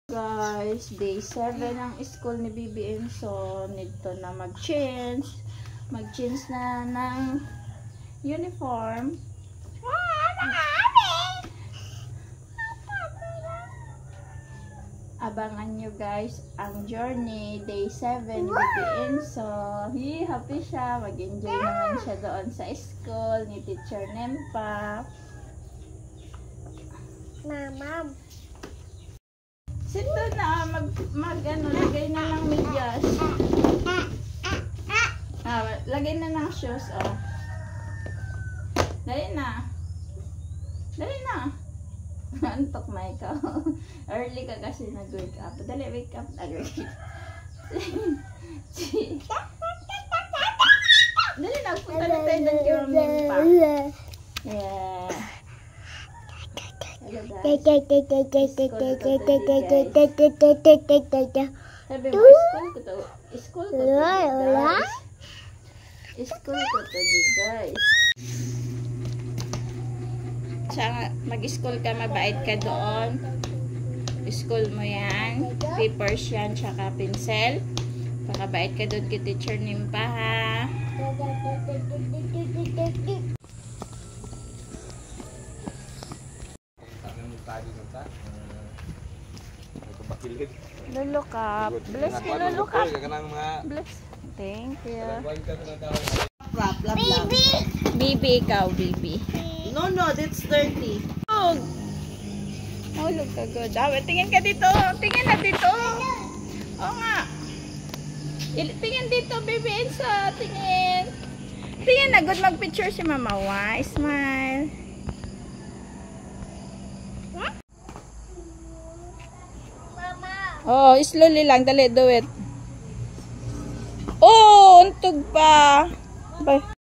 Guys, day 7 ang school ni BBM. So, nito na mag-change. Mag-change na ng uniform. Abangan nyo guys ang journey, day 7 ni BBM. So, happy siya. Mag-enjoy naman siya doon sa school ni Teacher Nempa. Mama. Sito na, lagay na ng medyas. Lagay na ng shoes, oh. Dali na. Dali na. Antok na ikaw. Early ka kasi nag-wake up. Dali, wake up. Dali na, punta na tayo doon kay Mimpa. Yeah. Hello guys. Sabi mo, school ko to guys. School ko to guys. Tsaka mag-school ka, mabait ka doon. School mo yan. Papers yan, tsaka pencil. Pakabait ka doon kay Teacher Nimpa ha. Lolo Cup. Bless you, Lolo Cup. Bless. Thank you. Baby. Bibi ikaw, Bibi. No, that's 30. Oh, look ka good. Tingin ka dito. Tingin na dito. Oo nga. Tingin dito, Bibi Ensa. Tingin. Tingin na good. Mag-picture si Mama. Wow, smile. Oh, slowly lang. Dali, do it. Oh, untog pa. Bye.